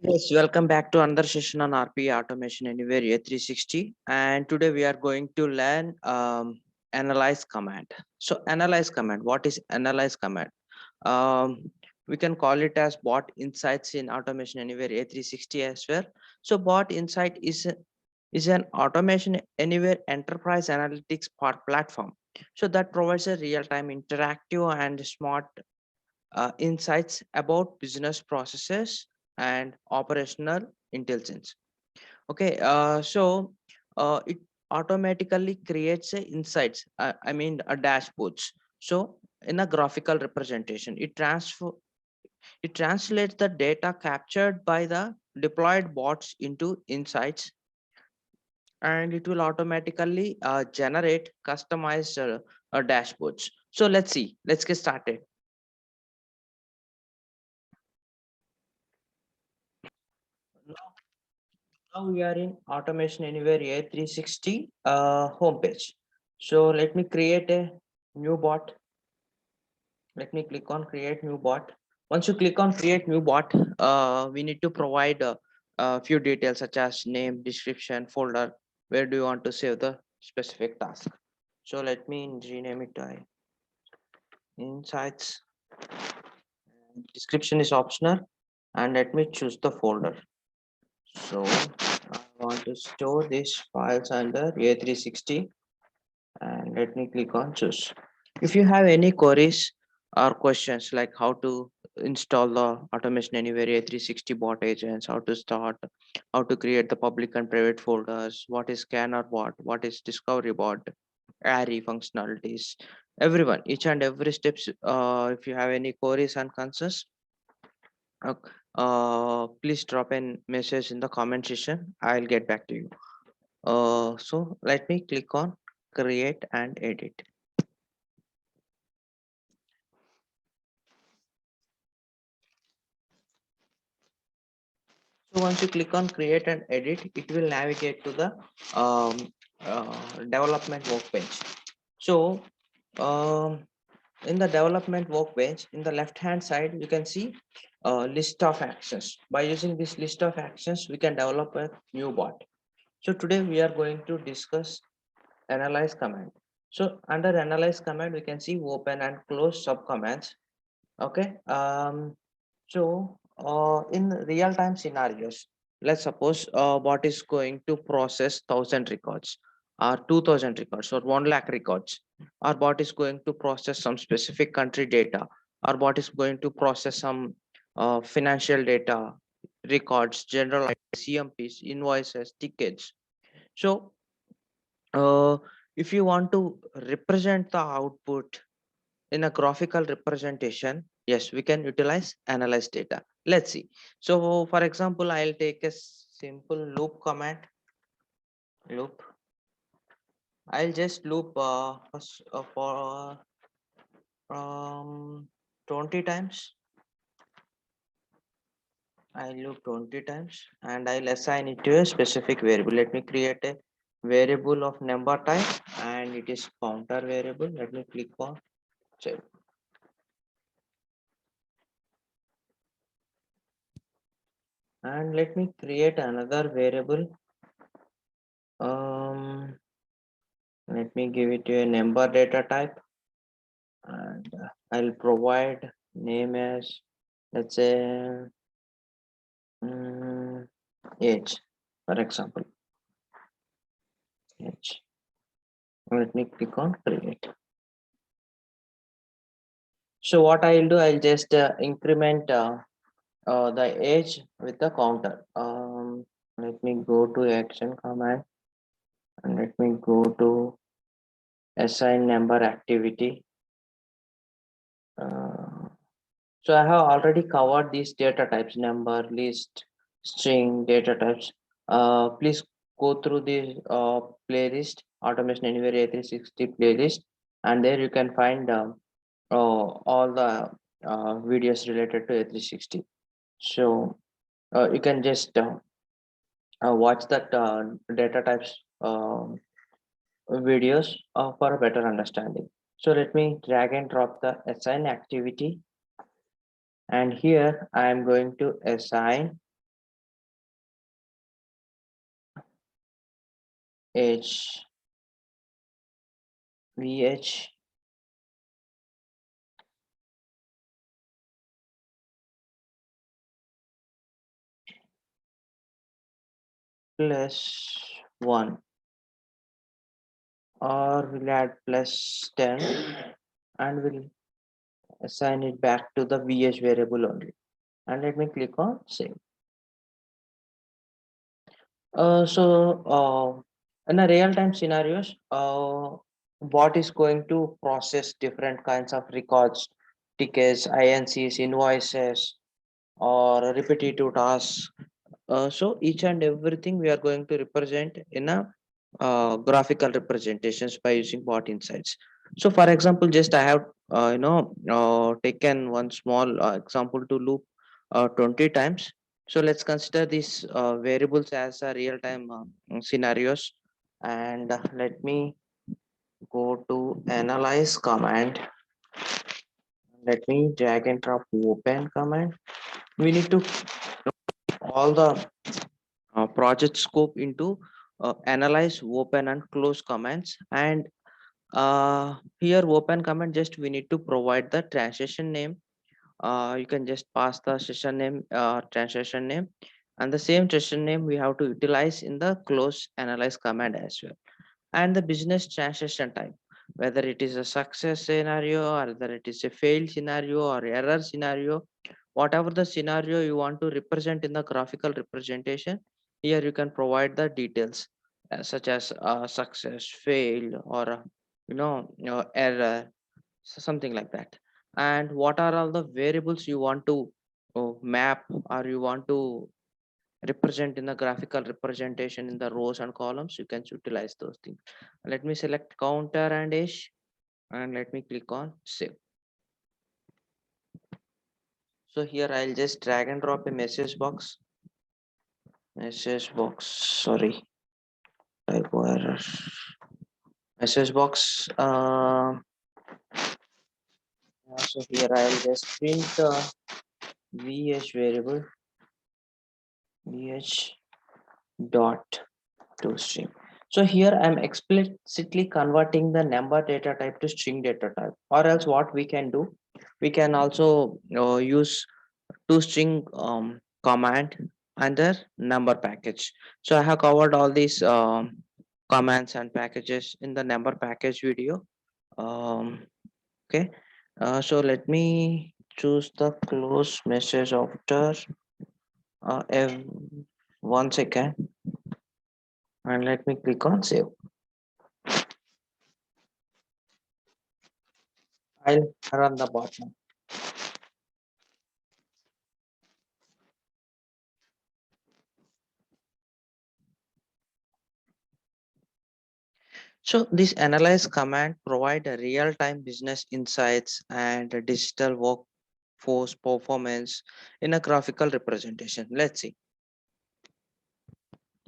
Yes, welcome back to another session on RP Automation Anywhere A360. And today we are going to learn analyze command. So analyze command, what is analyze command? Um, we can call it as bot insights in Automation Anywhere A360 as well. So bot insight is an Automation Anywhere enterprise analytics part platform. So that provides a real-time interactive and smart insights about business processes and operational intelligence. Okay, it automatically creates a insights. A dashboards. So in a graphical representation, it translates the data captured by the deployed bots into insights, and it will automatically generate customized dashboards. So let's see. Let's get started. Now we are in Automation Anywhere A360 homepage. So let me create a new bot. Let me click on create new bot. Once you click on create new bot, we need to provide a few details such as name, description, folder. Where do you want to save the specific task? So let me rename it to insights. Description is optional, and let me choose the folder. So I want to store these files under A360, and let me click on choose. If you have any queries or questions like how to install the Automation Anywhere A360 bot agents, how to start, how to create the public and private folders, what is scanner bot, what is discovery bot, ARI functionalities, everyone, each and every steps. If you have any queries and concerns, uh, please drop a message in the comment section. I'll get back to you. So let me click on create and edit. So once you click on create and edit, it will navigate to the development workbench. So um, in the development workbench, in the left hand side, you can see a list of actions. By using this list of actions, we can develop a new bot. So today we are going to discuss analyze command. So under analyze command, we can see open and close sub commands. Okay. In real time scenarios, let's suppose bot is going to process 1,000 records or 2,000 records or 1 lakh records. Our bot is going to process some specific country data. Our bot is going to process some financial data, records, general CMPs, invoices, tickets. So uh, if you want to represent the output in a graphical representation, yes, we can utilize analyze data. Let's see. So for example, I'll take a simple loop command. Loop, I'll just loop for 20 times. I loop 20 times and I'll assign it to a specific variable. Let me create a variable of number type, and it is counter variable. Let me click on save. And let me create another variable. Let me give it to a number data type, and I'll provide name as, let's say, um, age, for example, age. Let me click on create. So what I'll do, I'll just increment the age with the counter. Let me go to action command, and let me go to assign number activity. So I have already covered these data types: number, list, string, data types. Please go through the playlist, Automation Anywhere A360 playlist, and there you can find all the videos related to A360. So you can just watch that data types videos for a better understanding. So let me drag and drop the assign activity, and here I am going to assign age, VH plus 1, or we'll add plus 10 and we'll assign it back to the VH variable only. And let me click on save. In a real-time scenarios, bot is going to process different kinds of records, tickets, INCs, invoices, or repetitive tasks. So each and everything we are going to represent in a graphical representations by using bot insights. So for example, just I have taken one small example to loop 20 times. So let's consider these variables as a real-time scenarios, and let me go to analyze command. Let me drag and drop open command. We need to all the project scope into analyze, open, and close commands. And here open command, just we need to provide the transaction name. You can just pass the session name, transaction name, and the same transaction name we have to utilize in the close analyze command as well. And the business transaction type, whether it is a success scenario or whether it is a failed scenario or error scenario, whatever the scenario you want to represent in the graphical representation, here you can provide the details such as success, fail, or error, something like that. And what are all the variables you want to map, or you want to represent in the graphical representation in the rows and columns, you can utilize those things. Let me select counter and age, and let me click on save. So here I'll just drag and drop a message box, sorry, typo error, message box. So here I'll just print the VH variable, VH dot to string. So here I'm explicitly converting the number data type to string data type, or else what we can do, we can also use toString command under number package. So I have covered all these commands and packages in the number package video. Okay, so let me choose the close message after uh, ev- 1 second, and let me click on save. I'll run the bot now. So this analyze command provide a real-time business insights and a digital workforce performance in a graphical representation. Let's see.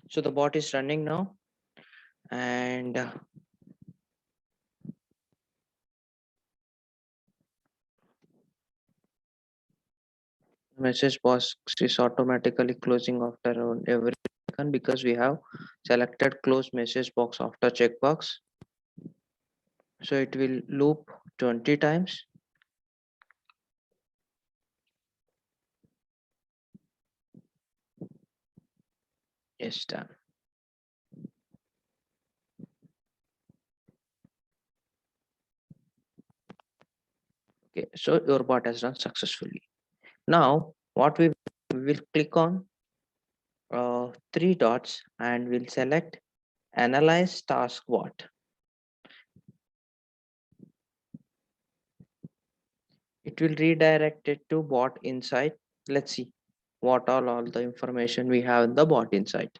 So the bot is running now, and message box is automatically closing after every second because we have selected close message box after checkbox. So it will loop 20 times. Yes, done. Okay, so your bot has run successfully. Now what we will click on three dots and we'll select analyze task what. It will redirect it to bot insight. Let's see what all the information we have in the bot insight.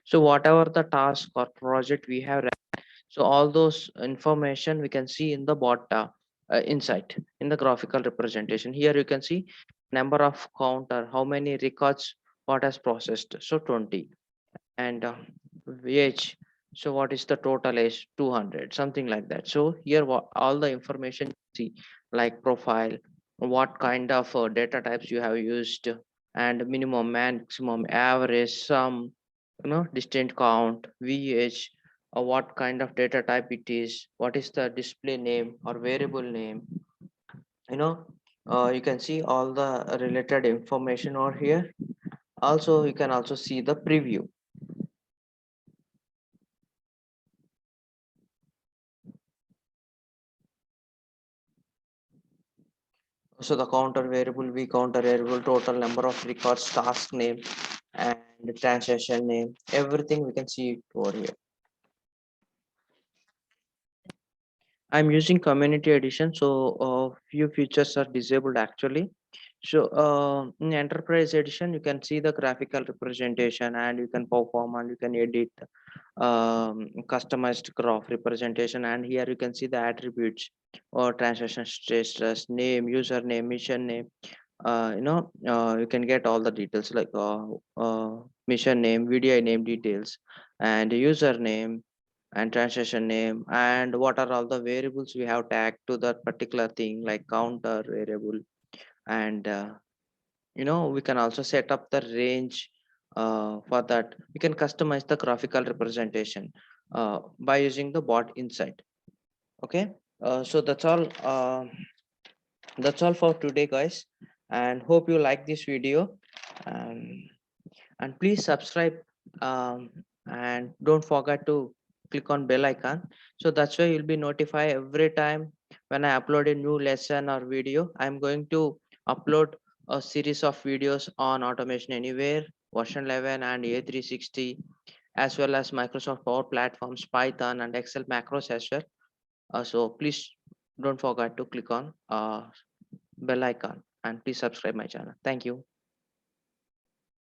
So whatever the task or project we have, so all those information we can see in the bot insight in the graphical representation. Here you can see number of counter, how many records what has processed, so 20, and age, so what is the total age, 200, something like that. So here all the information you see, like profile, what kind of data types you have used, and minimum, maximum, average, sum, distant count, vh, or what kind of data type it is, what is the display name or variable name. you know you can see all the related information over here. Also, you can also see the preview. So the counter variable, v counter variable, total number of records, task name, and the transaction name, everything we can see it over here. I'm using community edition, so few features are disabled actually. So in enterprise edition, you can see the graphical representation, and you can perform and you can edit customized graph representation. And here you can see the attributes or transaction status, name, username, mission name. You can get all the details like mission name, VDI name details, and username and transaction name, and what are all the variables we have tagged to that particular thing like counter variable. And we can also set up the range. For that, we can customize the graphical representation by using the bot inside. Okay. So that's all for today, guys, and hope you like this video. And please subscribe, um, and don't forget to click on bell icon, so that's why you'll be notified every time when I upload a new lesson or video. I'm going to upload a series of videos on Automation Anywhere version 11 and A360, as well as Microsoft Power Platforms, Python, and Excel macros as well. So please don't forget to click on bell icon, and please subscribe my channel. Thank you.